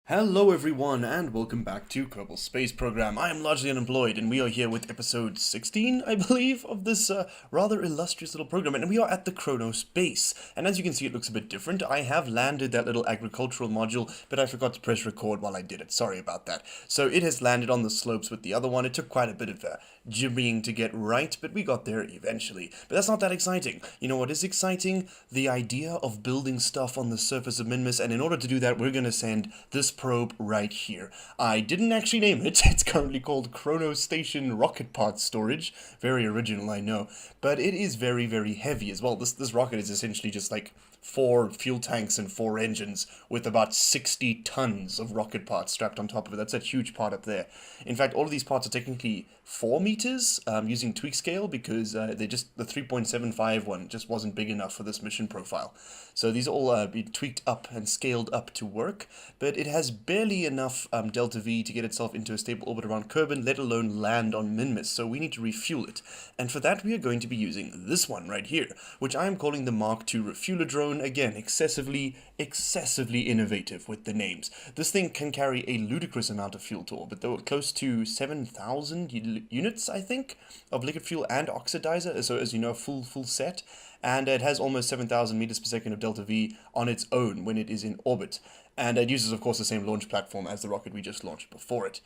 Hello everyone and welcome back to Kerbal Space Program. I am largely unemployed and we are here with episode 16, I believe, of this rather illustrious little program, and we are at the Chronos base. And as you can see, it looks a bit different. I have landed that little agricultural module, but I forgot to press record while I did it. Sorry about that. So it has landed on the slopes with the other one. It took quite a bit of jimmying to get right, but we got there eventually. But that's not that exciting. You know what is exciting? The idea of building stuff on the surface of Minmus, and in order to do that, we're going to send this probe right here. I didn't actually name it. It's currently called Chrono Station Rocket Parts Storage. Very original, I know. But it is very, very heavy as well. This rocket is essentially just like 4 fuel tanks and 4 engines with about 60 tons of rocket parts strapped on top of it. That's a huge part up there. In fact, all of these parts are technically 4 meters using tweak scale because the 3.75 one just wasn't big enough for this mission profile. So these all be tweaked up and scaled up to work, but it has barely enough delta V to get itself into a stable orbit around Kerbin, let alone land on Minmus, so we need to refuel it. And for that we are going to be using this one right here, which I am calling the Mark II Refueler Drone. Again, excessively innovative with the names. This thing can carry a ludicrous amount of fuel to orbit, though close to 7,000 units, I think, of liquid fuel and oxidizer, so as you know, full set. And it has almost 7,000 meters per second of delta V on its own when it is in orbit. And it uses, of course, the same launch platform as the rocket we just launched before it.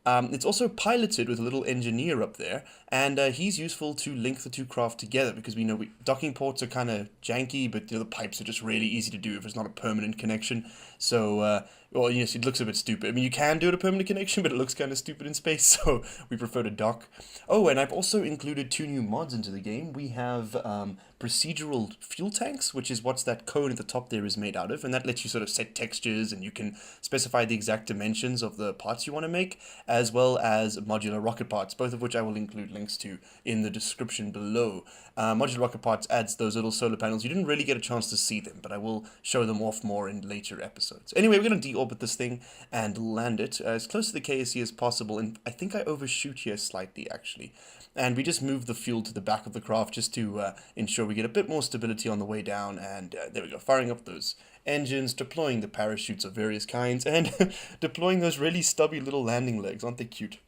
It's also piloted with a little engineer up there, and he's useful to link the two craft together, because we know docking ports are kind of janky, but the pipes are just really easy to do if it's not a permanent connection. So, well, yes, it looks a bit stupid. I mean, you can do it a permanent connection, but it looks kind of stupid in space, so we prefer to dock. Oh, and I've also included 2 new mods into the game. We have procedural fuel tanks, which is what's that cone at the top there is made out of, and that lets you sort of set textures, and you can specify the exact dimensions of the parts you want to make, as well as modular rocket parts, both of which I will include links to in the description below. Modular rocket parts adds those little solar panels. You didn't really get a chance to see them, but I will show them off more in later episodes. Anyway, we're going to deorbit this thing and land it as close to the KSP as possible, and I think I overshoot here slightly, actually. And we just move the fuel to the back of the craft just to ensure we get a bit more stability on the way down, and there we go, firing up those engines, deploying the parachutes of various kinds, and deploying those really stubby little landing legs. Aren't they cute?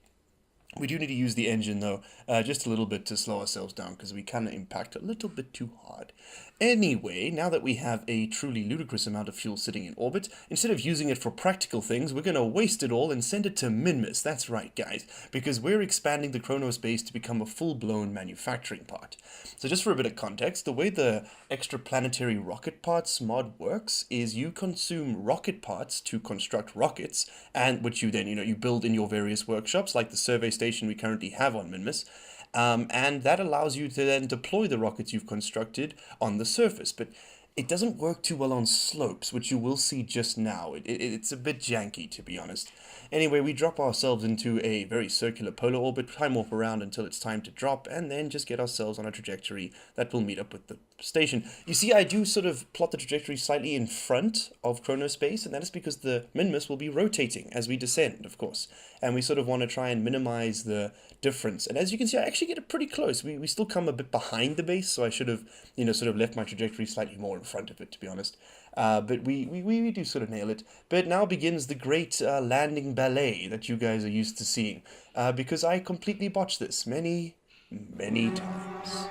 We do need to use the engine, though, just a little bit to slow ourselves down, because we kind of impact a little bit too hard. Anyway, now that we have a truly ludicrous amount of fuel sitting in orbit, instead of using it for practical things, we're going to waste it all and send it to Minmus. That's right, guys, because we're expanding the Chronos base to become a full-blown manufacturing part. So just for a bit of context, the way the extraplanetary rocket parts mod works is you consume rocket parts to construct rockets, and which you then, you build in your various workshops, like the survey station we currently have on Minmus. And that allows you to then deploy the rockets you've constructed on the surface. But it doesn't work too well on slopes, which you will see just now. It's a bit janky, to be honest. Anyway, we drop ourselves into a very circular polar orbit, time warp around until it's time to drop, and then just get ourselves on a trajectory that will meet up with the station. You see, I do sort of plot the trajectory slightly in front of Chronospace, and that is because the Minmus will be rotating as we descend, of course. And we sort of want to try and minimize the difference. And as you can see, I actually get it pretty close. We still come a bit behind the base, so I should have, sort of left my trajectory slightly more in front of it, to be honest. But we do sort of nail it. But now begins the great landing ballet that you guys are used to seeing, because I completely botched this many times.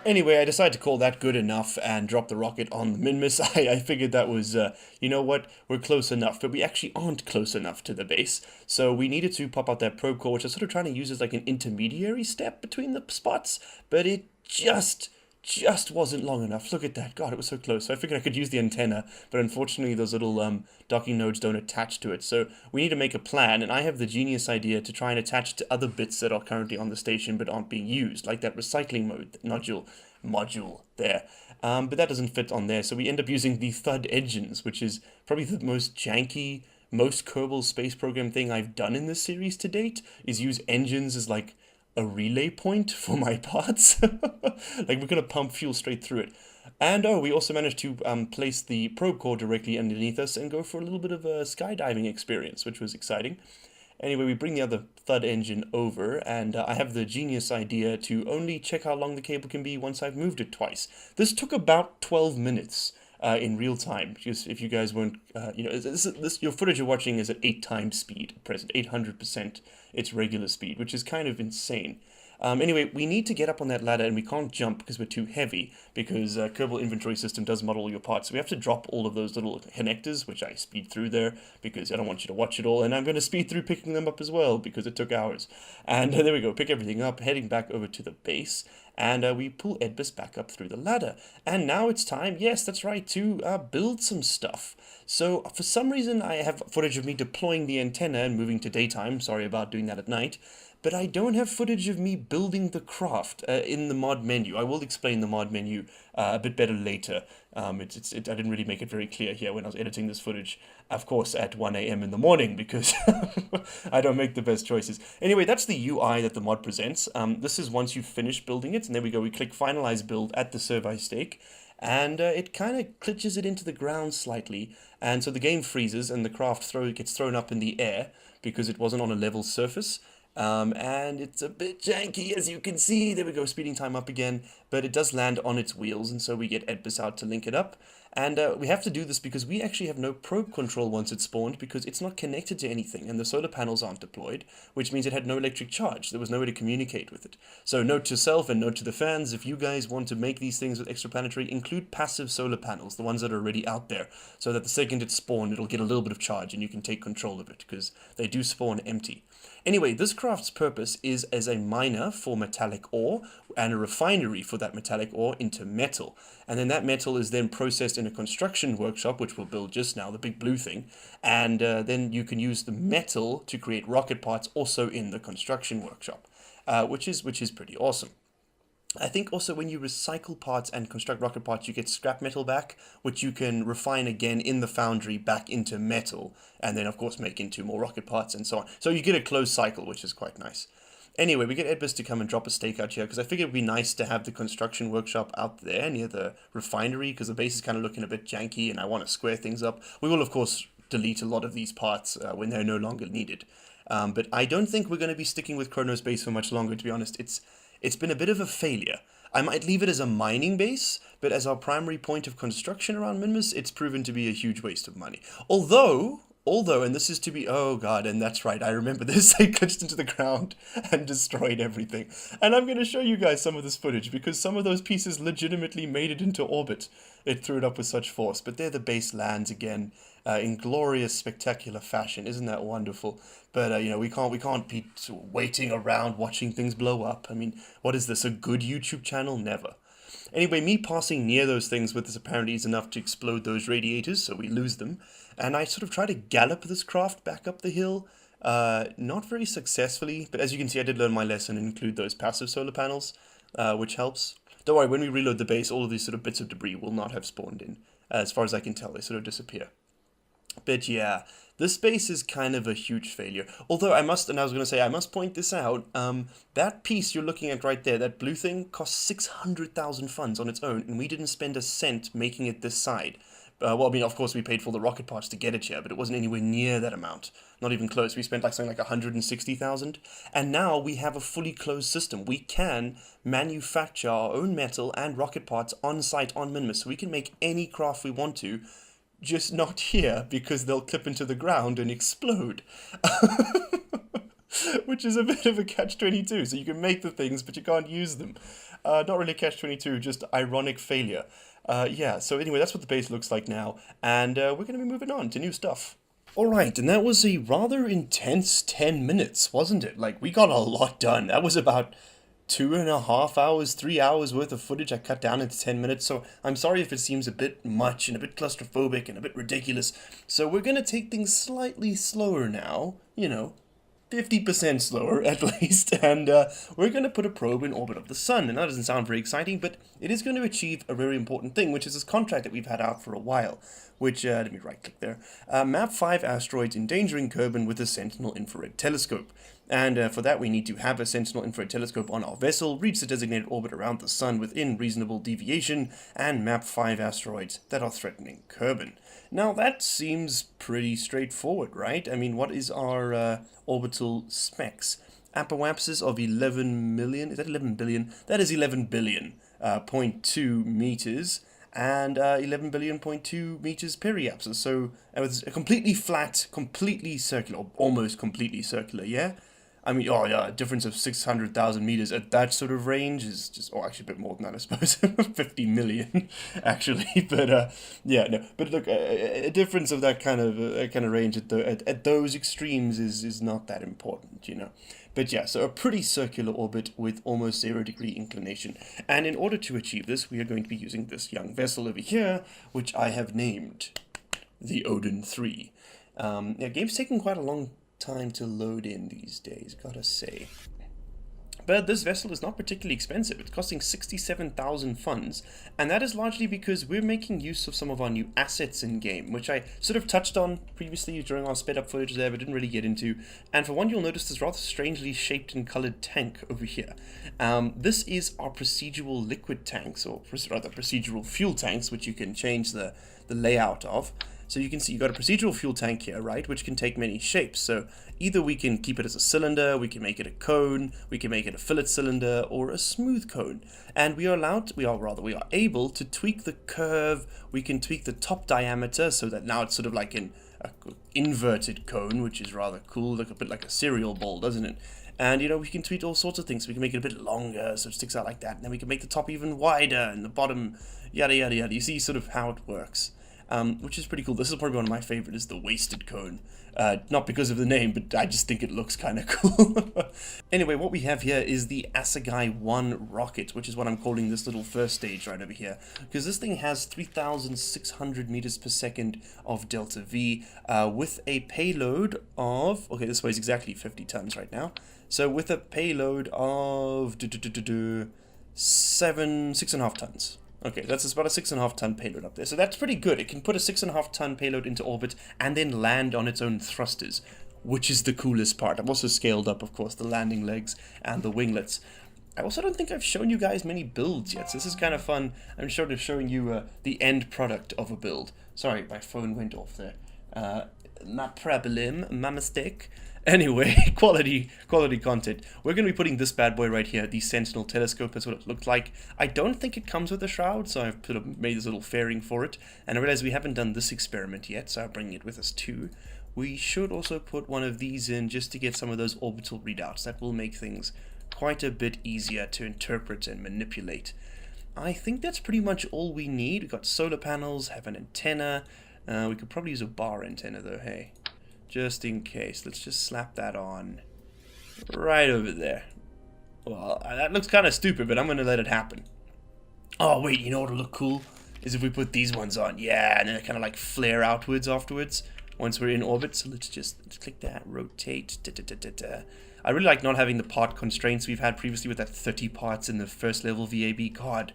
Anyway, I decided to call that good enough and drop the rocket on the Minmus. I figured that was, you know what, we're close enough, but we actually aren't close enough to the base. So we needed to pop out that probe core, which I was sort of trying to use as like an intermediary step between the spots, but it just wasn't long enough. Look at that. God, it was so close. So I figured I could use the antenna, but unfortunately those little docking nodes don't attach to it. So we need to make a plan, and I have the genius idea to try and attach to other bits that are currently on the station but aren't being used, like that recycling mode module there. But that doesn't fit on there, so we end up using the Thud engines, which is probably the most janky, most Kerbal Space Program thing I've done in this series to date, is use engines as like a relay point for my parts. Like we're gonna pump fuel straight through it. And oh, we also managed to place the probe core directly underneath us and go for a little bit of a skydiving experience, which was exciting. Anyway, we bring the other Thud engine over, and I have the genius idea to only check how long the cable can be once I've moved it twice. This took about 12 minutes in real time. Just if you guys weren't, your footage you're watching is at 8 times speed at present, 800% its regular speed, which is kind of insane. Anyway, we need to get up on that ladder, and we can't jump because we're too heavy, because Kerbal Inventory System does model all your parts. So we have to drop all of those little connectors, which I speed through there, because I don't want you to watch it all, and I'm going to speed through picking them up as well, because it took hours. And there we go, pick everything up, heading back over to the base, and we pull Edbus back up through the ladder. And now it's time, yes, that's right, to build some stuff. So for some reason, I have footage of me deploying the antenna and moving to daytime. Sorry about doing that at night. But I don't have footage of me building the craft in the mod menu. I will explain the mod menu a bit better later. I didn't really make it very clear here when I was editing this footage, of course, at 1 a.m. in the morning, because I don't make the best choices. Anyway, that's the UI that the mod presents. This is once you've finished building it, and there we go. We click Finalize Build at the servi stake, and it kind of glitches it into the ground slightly, and so the game freezes, and the craft gets thrown up in the air, because it wasn't on a level surface. And it's a bit janky, as you can see. There we go, speeding time up again, but it does land on its wheels, and so we get Edbus out to link it up. And we have to do this because we actually have no probe control once it's spawned, because it's not connected to anything, and the solar panels aren't deployed, which means it had no electric charge. There was no way to communicate with it. So note to self and note to the fans, if you guys want to make these things with extraplanetary, include passive solar panels, the ones that are already out there, so that the second it's spawned, it'll get a little bit of charge, and you can take control of it, because they do spawn empty. Anyway, this craft's purpose is as a miner for metallic ore and a refinery for that metallic ore into metal. And then that metal is then processed in a construction workshop, which we'll build just now, the big blue thing. And then you can use the metal to create rocket parts also in the construction workshop, which is pretty awesome. I think also when you recycle parts and construct rocket parts, you get scrap metal back, which you can refine again in the foundry back into metal, and then of course make into more rocket parts and so on. So you get a closed cycle, which is quite nice. Anyway, we get Edbus to come and drop a stake out here, because I figured it would be nice to have the construction workshop out there near the refinery, because the base is kind of looking a bit janky, and I want to square things up. We will of course delete a lot of these parts when they're no longer needed. But I don't think we're going to be sticking with Chronos Base for much longer, to be honest. It's been a bit of a failure. I might leave it as a mining base, but as our primary point of construction around Minmus, it's proven to be a huge waste of money. Although, and this is to be, oh god, and that's right, I remember this, they glitched into the ground and destroyed everything. And I'm going to show you guys some of this footage, because some of those pieces legitimately made it into orbit. It threw it up with such force, but there the base lands again, in glorious, spectacular fashion. Isn't that wonderful? But we can't be waiting around watching things blow up. I mean, what is this, a good YouTube channel? Never. Anyway, me passing near those things with this apparently is enough to explode those radiators, so we lose them. And I sort of try to gallop this craft back up the hill, not very successfully, but as you can see, I did learn my lesson and include those passive solar panels, which helps. Don't worry, when we reload the base, all of these sort of bits of debris will not have spawned in. As far as I can tell, they sort of disappear. But yeah, this base is kind of a huge failure. Although I must point this out, that piece you're looking at right there, that blue thing, cost 600,000 funds on its own, and we didn't spend a cent making it this side. Well, I mean, of course we paid for the rocket parts to get it here, but it wasn't anywhere near that amount. Not even close. We spent something like 160,000. And now we have a fully closed system. We can manufacture our own metal and rocket parts on site on Minmus, so we can make any craft we want to, just not here, because they'll clip into the ground and explode. Which is a bit of a catch-22, so you can make the things, but you can't use them. Not really catch-22, just ironic failure. Yeah, so anyway, that's what the base looks like now, and we're going to be moving on to new stuff. Alright, and that was a rather intense 10 minutes, wasn't it? Like, we got a lot done. That was about 2.5 hours, 3 hours worth of footage I cut down into 10 minutes, so I'm sorry if it seems a bit much and a bit claustrophobic and a bit ridiculous. So we're gonna take things slightly slower now, 50% slower at least, and we're going to put a probe in orbit of the sun. And that doesn't sound very exciting, but it is going to achieve a very important thing, which is this contract that we've had out for a while, which, let me right click there, map 5 asteroids endangering Kerbin with a Sentinel infrared telescope. And for that we need to have a Sentinel infrared telescope on our vessel, reach the designated orbit around the sun within reasonable deviation, and map 5 asteroids that are threatening Kerbin. Now that seems pretty straightforward, right? I mean, what is our orbital specs? Apoapsis of 11 million, is that 11 billion? That is 11 billion, 0.2 meters, and 11 billion 0.2 meters periapsis. So it's a completely flat, completely circular, or almost completely circular, yeah? I mean, oh yeah, a difference of 600,000 meters at that sort of range is just, or actually a bit more than that, I suppose, 50 million, actually, but yeah, no, but look, a difference of that kind of range at those extremes is not that important, But yeah, so a pretty circular orbit with almost 0-degree inclination, and in order to achieve this, we are going to be using this young vessel over here, which I have named the Odin 3. Yeah, game's taking quite a long time to load in these days, gotta say. But this vessel is not particularly expensive. It's costing 67,000 funds, and that is largely because we're making use of some of our new assets in game, which I sort of touched on previously during our sped up footage there, but didn't really get into. And for one, you'll notice this rather strangely shaped and colored tank over here. This is our procedural liquid tanks, or rather procedural fuel tanks, which you can change the layout of. So you can see you've got a procedural fuel tank here, right, which can take many shapes. So either we can keep it as a cylinder, we can make it a cone, we can make it a fillet cylinder, or a smooth cone. And we are able to tweak the curve, we can tweak the top diameter so that now it's sort of like an inverted cone, which is rather cool, like a bit like a cereal bowl, doesn't it? And, we can tweak all sorts of things. We can make it a bit longer so it sticks out like that. And then we can make the top even wider and the bottom, yada, yada, yada. You see sort of how it works. Which is pretty cool. This is probably one of my favorite, is the wasted cone. Not because of the name, but I just think it looks kind of cool. Anyway, what we have here is the Assegai 1 rocket, which is what I'm calling this little first stage right over here. Because this thing has 3,600 meters per second of delta V, with a payload of, okay, this weighs exactly 50 tons right now. So with a payload of 6.5 tons. Okay, that's about a 6.5 ton payload up there. So that's pretty good. It can put a 6.5 ton payload into orbit and then land on its own thrusters, which is the coolest part. I've also scaled up, of course, the landing legs and the winglets. I also don't think I've shown you guys many builds yet, so this is kind of fun. I'm sort of showing you the end product of a build. Sorry, my phone went off there. My problem, my mistake. Anyway, quality content. We're going to be putting this bad boy right here, the Sentinel telescope. That's what it looked like. I don't think it comes with a shroud, so I've made this little fairing for it. And I realize we haven't done this experiment yet, so I'm bringing it with us too. We should also put one of these in just to get some of those orbital readouts. That will make things quite a bit easier to interpret and manipulate. I think that's pretty much all we need. We've got solar panels, have an antenna. We could probably use a bar antenna though, hey. Just in case. Let's just slap that on right over there. Well, that looks kind of stupid, but I'm going to let it happen. Oh, wait, you know what will look cool? Is if we put these ones on. Yeah, and then they kind of like flare outwards afterwards once we're in orbit. So let's click that, rotate. I really like not having the part constraints we've had previously with that 30 parts in the first level VAB. God,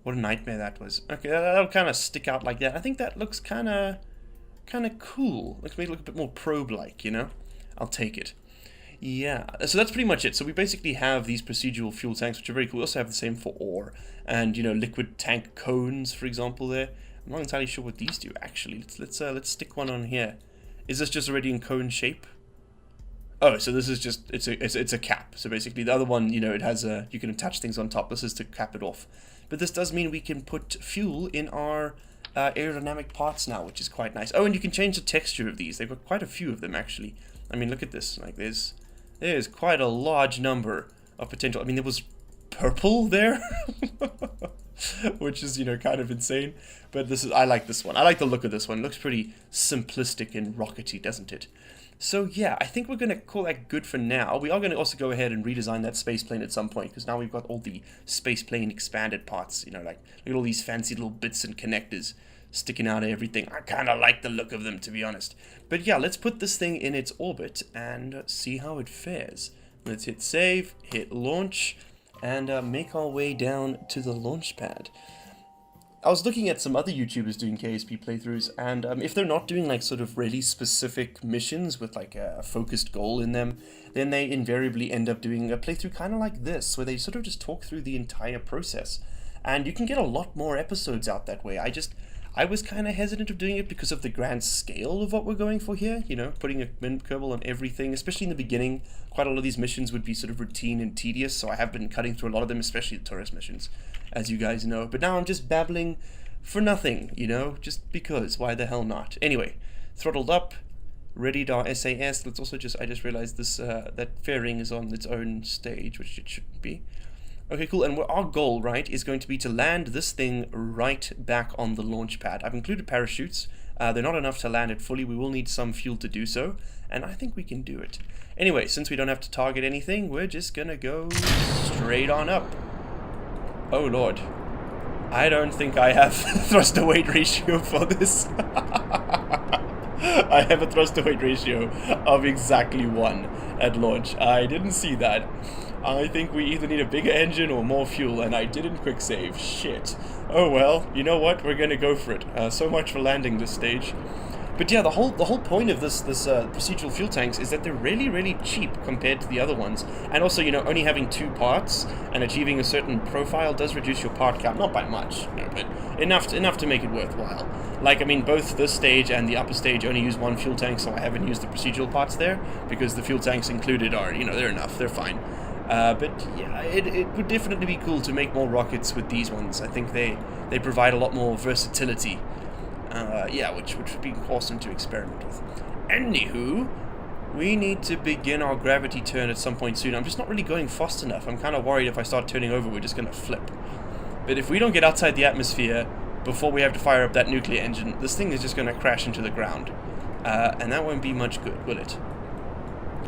what a nightmare that was. Okay, that'll kind of stick out like that. I think that looks kind of cool. Let's make it look a bit more probe-like, I'll take it. Yeah, so that's pretty much it. So we basically have these procedural fuel tanks, which are very cool. We also have the same for ore and, liquid tank cones, for example, there. I'm not entirely sure what these do, actually. Let's stick one on here. Is this just already in cone shape? Oh, so this is just, it's a cap. So basically the other one, it has you can attach things on top. This is to cap it off. But this does mean we can put fuel in our aerodynamic parts now, which is quite nice. Oh, and you can change the texture of these. They've got quite a few of them, actually. I mean, look at this. Like, there's quite a large number of potential. I mean, there was purple there. Which is, you know, kind of insane. But I like this one. I like the look of this one. It looks pretty simplistic and rockety, doesn't it? So yeah, I think we're going to call that good for now. We are going to also go ahead and redesign that space plane at some point, because now we've got all the space plane expanded parts, you know, like, look at all these fancy little bits and connectors sticking out of everything. I kind of like the look of them, to be honest. But yeah, let's put this thing in its orbit and see how it fares. Let's hit save, hit launch, and make our way down to the launch pad. I was looking at some other YouTubers doing KSP playthroughs, and if they're not doing like sort of really specific missions with like a focused goal in them, then they invariably end up doing a playthrough kind of like this, where they sort of just talk through the entire process. And you can get a lot more episodes out that way. I was kind of hesitant of doing it because of the grand scale of what we're going for here, you know, putting a Kerbal on everything, especially in the beginning. Quite a lot of these missions would be sort of routine and tedious, so I have been cutting through a lot of them, especially the tourist missions, as you guys know. But now I'm just babbling for nothing, you know, just because, why the hell not? Anyway, throttled up, ready.sas. Let's also I just realized this, that fairing is on its own stage, which it shouldn't be. Okay, cool, and our goal, right, is going to be to land this thing right back on the launch pad. I've included parachutes. They're not enough to land it fully. We will need some fuel to do so, and I think we can do it. Anyway, since we don't have to target anything, we're just gonna go straight on up. Oh, Lord. I don't think I have thrust-to-weight ratio for this. I have a thrust-to-weight ratio of exactly 1 at launch. I didn't see that. I think we either need a bigger engine or more fuel, and I didn't quick save. Shit. Oh well, you know what? We're gonna go for it. So much for landing this stage. But yeah, the whole point of this procedural fuel tanks is that they're really, really cheap compared to the other ones. And also, you know, only having 2 parts and achieving a certain profile does reduce your part count. Not by much, you know, but enough to make it worthwhile. Like, I mean, both this stage and the upper stage only use 1 fuel tank, so I haven't used the procedural parts there, because the fuel tanks included are, you know, they're enough, they're fine. But yeah, it would definitely be cool to make more rockets with these ones. I think they provide a lot more versatility. Yeah, which would be awesome to experiment with. Anywho, we need to begin our gravity turn at some point soon. I'm just not really going fast enough. I'm kind of worried if I start turning over, we're just going to flip. But if we don't get outside the atmosphere before we have to fire up that nuclear engine, this thing is just going to crash into the ground. And that won't be much good, will it?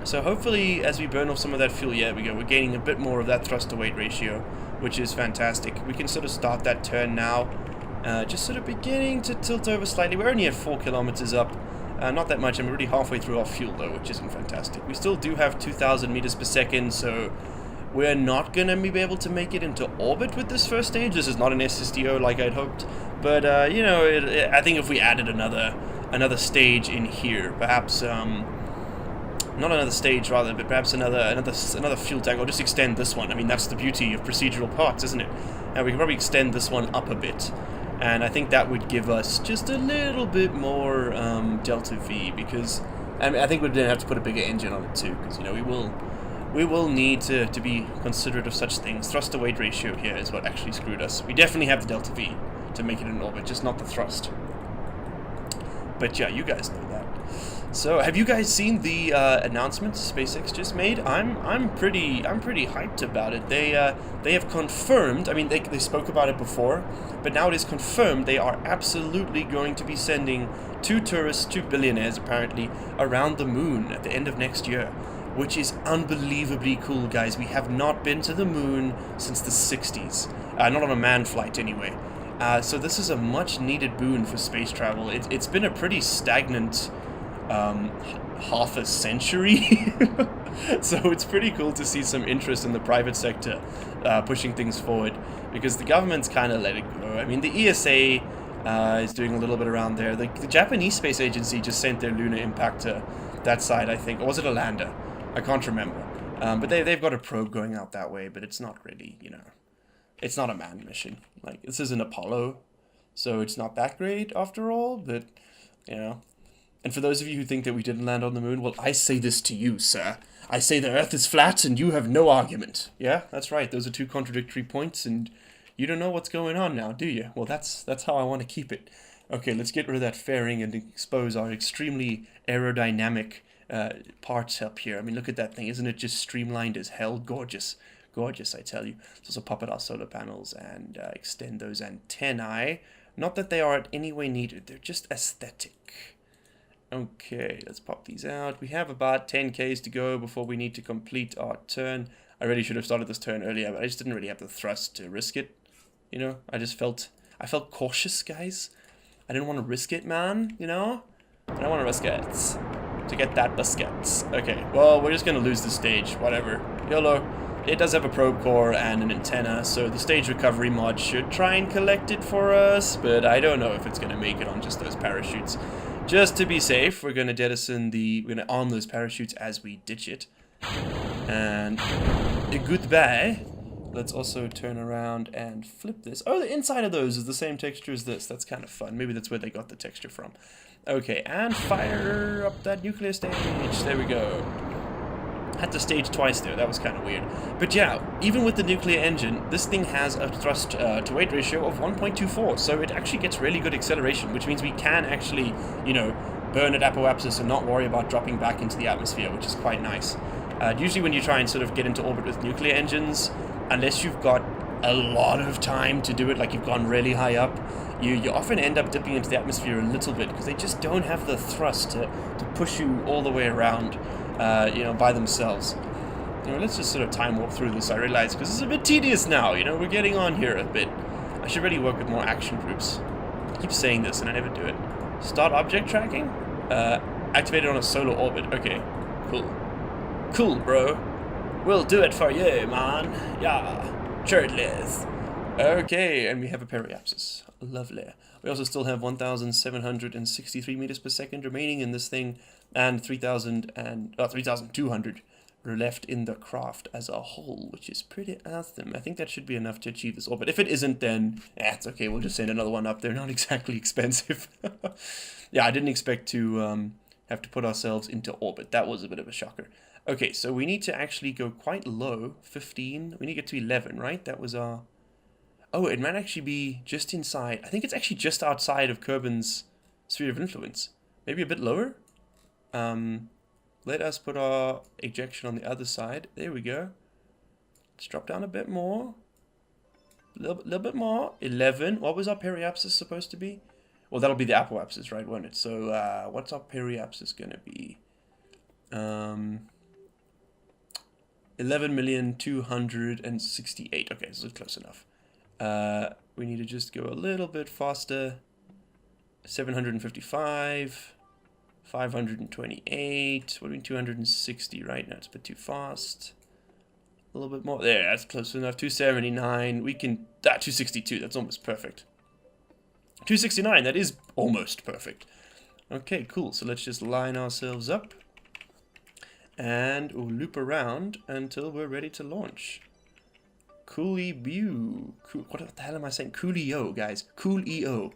So hopefully, as we burn off some of that fuel, yeah, we go. We're gaining a bit more of that thrust-to-weight ratio, which is fantastic. We can sort of start that turn now. Just sort of beginning to tilt over slightly. We're only at 4 kilometers up. Not that much. I'm already halfway through our fuel, though, which isn't fantastic. We still do have 2,000 meters per second, so we're not going to be able to make it into orbit with this first stage. This is not an SSDO like I'd hoped. But, you know, I think if we added another stage in here, perhaps... not another stage, rather, but perhaps another fuel tank, or just extend this one. I mean, that's the beauty of procedural parts, isn't it? Now, we can probably extend this one up a bit, and I think that would give us just a little bit more delta V, because I mean, I think we're going to have to put a bigger engine on it too, because, you know, we will need to be considerate of such things. Thrust-to-weight ratio here is what actually screwed us. We definitely have the delta V to make it in orbit, just not the thrust. But yeah, you guys know that. So, have you guys seen the announcement SpaceX just made? I'm pretty hyped about it. They have confirmed. I mean, they spoke about it before, but now it is confirmed they are absolutely going to be sending 2 tourists, 2 billionaires apparently, around the moon at the end of next year, which is unbelievably cool, guys. We have not been to the moon since the 60s, not on a manned flight anyway. So this is a much needed boon for space travel. It's been a pretty stagnant half a century. So it's pretty cool to see some interest in the private sector pushing things forward, because the government's kind of let it go. I mean, the ESA is doing a little bit around there. The Japanese space agency just sent their lunar impactor that side, I think. Or was it a lander? I can't remember. But they've got a probe going out that way, but it's not really, you know, it's not a manned mission. Like, this is an Apollo, so it's not that great after all, but, you know. And for those of you who think that we didn't land on the moon, well, I say this to you, sir. I say the Earth is flat, and you have no argument. Yeah, that's right. Those are 2 contradictory points, and you don't know what's going on now, do you? Well, that's how I want to keep it. Okay, let's get rid of that fairing and expose our extremely aerodynamic parts up here. I mean, look at that thing. Isn't it just streamlined as hell? Gorgeous. gorgeous, I tell you. Let's also pop out our solar panels and extend those antennae. Not that they are any way needed, they're just aesthetic. Okay, let's pop these out. We have about 10Ks to go before we need to complete our turn. I really should have started this turn earlier, but I just didn't really have the thrust to risk it. You know, I felt cautious, guys. I didn't want to risk it, man, you know? I don't want to risk it to get that biscuits. Okay, well, we're just going to lose the stage, whatever. YOLO. It does have a probe core and an antenna, so the stage recovery mod should try and collect it for us, but I don't know if it's going to make it on just those parachutes. Just to be safe, we're going to we're going to arm those parachutes as we ditch it. And goodbye. Let's also turn around and flip this. Oh, the inside of those is the same texture as this. That's kind of fun. Maybe that's where they got the texture from. Okay, and fire up that nuclear stage. There we go. Had to stage twice there. That was kind of weird. But yeah, even with the nuclear engine, this thing has a thrust to weight ratio of 1.24. So it actually gets really good acceleration, which means we can actually, you know, burn at apoapsis and not worry about dropping back into the atmosphere, which is quite nice. Usually when you try and sort of get into orbit with nuclear engines, unless you've got a lot of time to do it, like you've gone really high up, you often end up dipping into the atmosphere a little bit because they just don't have the thrust to push you all the way around, you know, by themselves. You know, let's just sort of time warp through this, I realize, because it's a bit tedious now, you know, we're getting on here a bit. I should really work with more action groups. I keep saying this and I never do it. Start object tracking? Activated on a solar orbit. Okay, cool. Cool, bro. We'll do it for you, man. Yeah, shirtless. Okay, and we have a periapsis. Lovely. We also still have 1,763 meters per second remaining in this thing, and 3,200 left in the craft as a whole, which is pretty awesome. I think that should be enough to achieve this orbit. If it isn't, then it's okay. We'll just send another one up. They're not exactly expensive. Yeah, I didn't expect to have to put ourselves into orbit. That was a bit of a shocker. Okay, so we need to actually go quite low, 15. We need to get to 11, right? That was our... Oh, it might actually be just inside. I think it's actually just outside of Kerbin's sphere of influence. Maybe a bit lower? Let us put our ejection on the other side. There we go. Let's drop down a bit more. A little bit more. 11. What was our periapsis supposed to be? Well, that'll be the apoapsis, right, won't it? So, what's our periapsis going to be? 11,268,000. Okay, so close enough. We need to just go a little bit faster. 755, 528. What are we, 260? Right now, it's a bit too fast. A little bit more. There, that's close enough. 279. We can. 262. That's almost perfect. 269. That is almost perfect. Okay, cool. So let's just line ourselves up. And we'll loop around until we're ready to launch. Coolio. Cool, what the hell am I saying? Coolio, guys. Coolio.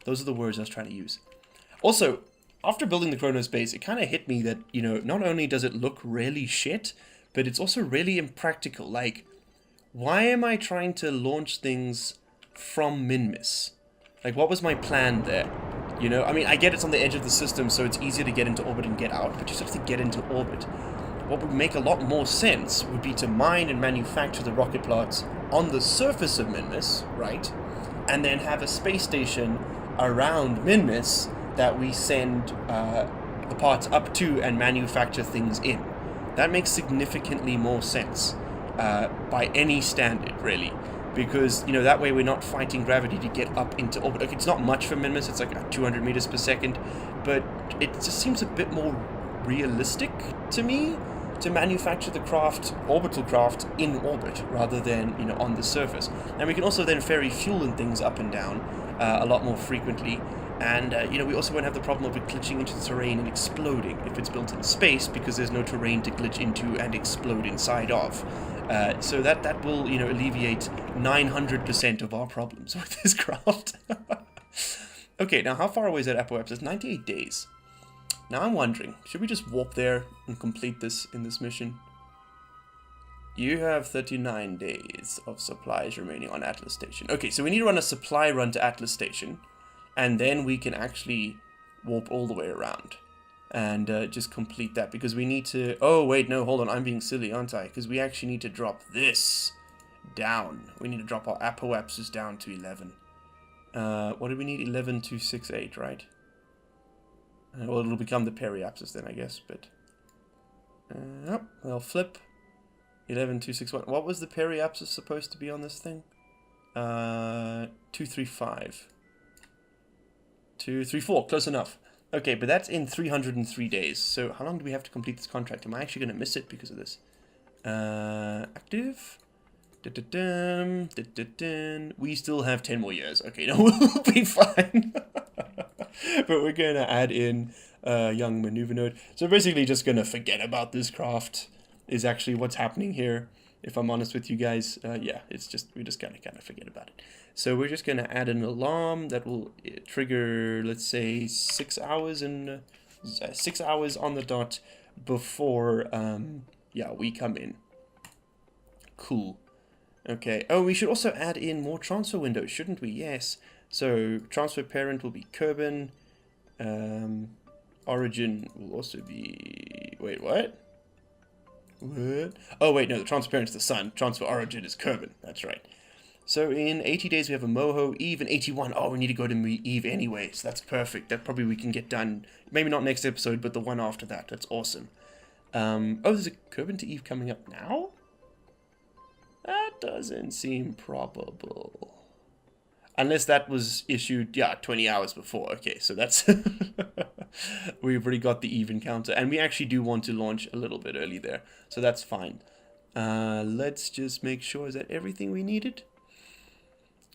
Those are the words I was trying to use. Also, after building the Chronos base, it kind of hit me that, you know, not only does it look really shit, but it's also really impractical. Like, why am I trying to launch things from Minmus? Like, what was my plan there? You know, I mean, I get it's on the edge of the system, so it's easier to get into orbit and get out, but you just have to get into orbit. What would make a lot more sense would be to mine and manufacture the rocket parts on the surface of Minmus, right? And then have a space station around Minmus that we send the parts up to and manufacture things in. That makes significantly more sense by any standard, really. Because, you know, that way we're not fighting gravity to get up into orbit. Okay, it's not much for Minmus, it's like 200 meters per second, but it just seems a bit more realistic to me to manufacture the craft, orbital craft, in orbit rather than, you know, on the surface. And we can also then ferry fuel and things up and down a lot more frequently. And, you know, we also won't have the problem of it glitching into the terrain and exploding if it's built in space, because there's no terrain to glitch into and explode inside of. So that will, you know, alleviate 900% of our problems with this craft. Okay, now how far away is that apoapsis? 98 days. Now I'm wondering, should we just warp there and complete this in this mission? You have 39 days of supplies remaining on Atlas Station. Okay, so we need to run a supply run to Atlas Station, and then we can actually warp all the way around. and just complete that, because we need to... Oh, wait, no, hold on, I'm being silly, aren't I? Because we actually need to drop this down. We need to drop our apoapsis down to 11. What do we need? 11268, right? Well, it'll become the periapsis then, I guess, but... Yep, I'll flip. 11261. What was the periapsis supposed to be on this thing? 235. 234, close enough. Okay, but that's in 303 days. So how long do we have to complete this contract? Am I actually going to miss it because of this? Active. We still have 10 more years. Okay, no, we'll be fine. But we're going to add in young maneuver node. So basically just going to forget about this craft is actually what's happening here. If I'm honest with you guys, yeah, it's just, we're just going to kind of forget about it. So we're just going to add an alarm that will trigger, let's say, 6 hours and 6 hours on the dot before, yeah, we come in. Cool. Okay. Oh, we should also add in more transfer windows, shouldn't we? Yes. So transfer parent will be Kerbal. Origin will also be... Wait, what? What? Oh, wait, no, the transfer parent is the sun. Transfer origin is Kerbal. That's right. So in 80 days, we have a Moho, Eve, and 81. Oh, we need to go to Eve anyway, so that's perfect. That probably we can get done. Maybe not next episode, but the one after that. That's awesome. Oh, there's a Kerbal to Eve coming up now? That doesn't seem probable. Unless that was issued, yeah, 20 hours before. Okay, so that's... We've already got the Eve encounter. And we actually do want to launch a little bit early there. So that's fine. Let's just make sure, is that everything we needed?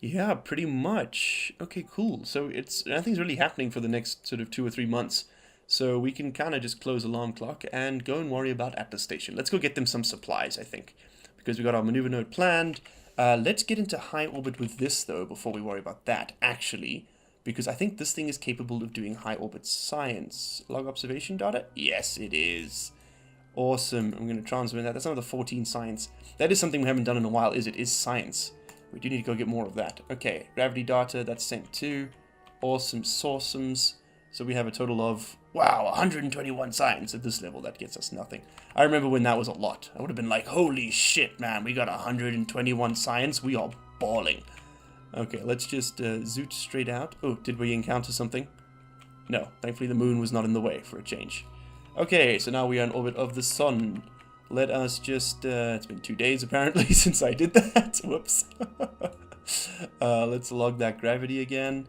Yeah, pretty much. Okay, cool. So it's nothing's really happening for the next sort of 2 or 3 months. So we can kind of just close alarm clock and go and worry about Atlas Station. Let's go get them some supplies, I think. Because we got our maneuver node planned. Let's get into high orbit with this, though, before we worry about that, actually. Because I think this thing is capable of doing high orbit science. Log observation data? Yes, it is. Awesome. I'm going to transmit that. That's another 14 science. That is something we haven't done in a while, is it? Is science. We do need to go get more of that. Okay, gravity data, that's sent to. Awesome sourcems. So we have a total of, wow, 121 science at this level. That gets us nothing. I remember when that was a lot. I would have been like, holy shit, man, we got 121 science. We are balling. Okay, let's just zoot straight out. Oh, did we encounter something? No, thankfully the moon was not in the way for a change. Okay, so now we are in orbit of the sun. Let us just, it's been 2 days apparently since I did that. Whoops. Let's log that gravity again.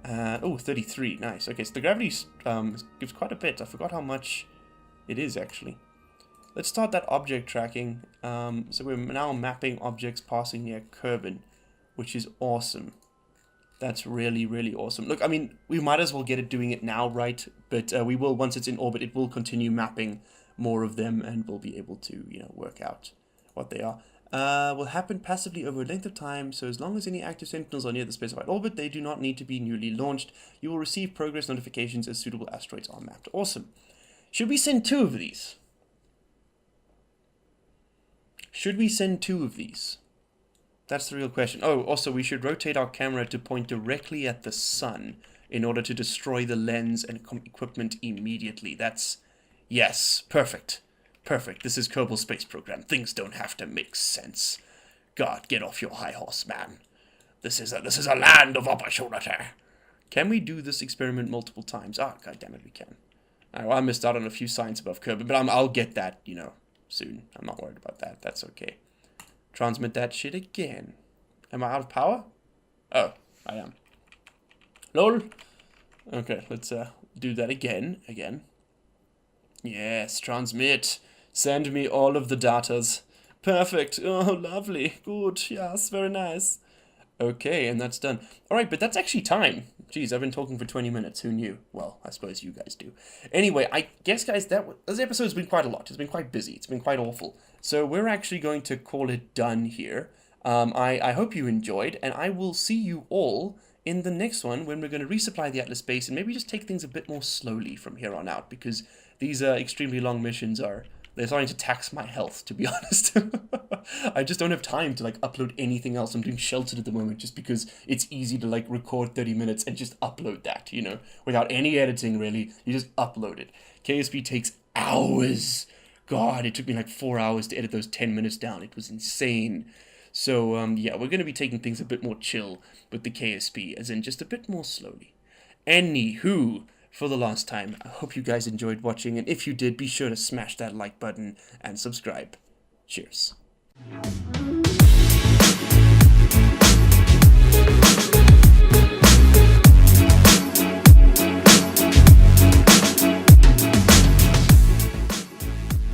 Oh, 33, nice. Okay, so the gravity gives quite a bit. I forgot how much it is actually. Let's start that object tracking. So we're now mapping objects passing near Kerbal, which is awesome. That's really, really awesome. Look, I mean, we might as well get it doing it now, right? But we will, once it's in orbit, it will continue mapping more of them, and we'll be able to, you know, work out what they are. Will happen passively over a length of time, so as long as any active sentinels are near the specified orbit, they do not need to be newly launched. You will receive progress notifications as suitable asteroids are mapped. Awesome. Should we send 2 of these? Should we send 2 of these? That's the real question. Oh, also, we should rotate our camera to point directly at the sun in order to destroy the lens and equipment immediately. That's... Yes, perfect. Perfect. This is Kerbal Space Program. Things don't have to make sense. God, get off your high horse, man. This is a land of opportunity. Can we do this experiment multiple times? Ah, God damn it, we can. Well, I missed out on a few science above Kerbal, but I'll get that, you know, soon. I'm not worried about that. That's okay. Transmit that shit again. Am I out of power? Oh, I am. Lol. Okay, let's do that again. Yes, transmit. Send me all of the datas. Perfect. Oh, lovely. Good. Yes, very nice. Okay, and that's done. Alright, but that's actually time. Jeez, I've been talking for 20 minutes. Who knew? Well, I suppose you guys do. Anyway, I guess, guys, this episode's been quite a lot. It's been quite busy. It's been quite awful. So we're actually going to call it done here. I hope you enjoyed, and I will see you all in the next one when we're going to resupply the Atlas base and maybe just take things a bit more slowly from here on out, because these extremely long missions they're starting to tax my health, to be honest. I just don't have time to, like, upload anything else. I'm doing Sheltered at the moment just because it's easy to, like, record 30 minutes and just upload that, you know, without any editing, really. You just upload it. KSP takes hours. God, it took me like 4 hours to edit those 10 minutes down. It was insane. So, yeah, we're going to be taking things a bit more chill with the KSP, as in just a bit more slowly. Anywho, for the last time, I hope you guys enjoyed watching, and if you did, be sure to smash that like button and subscribe. Cheers.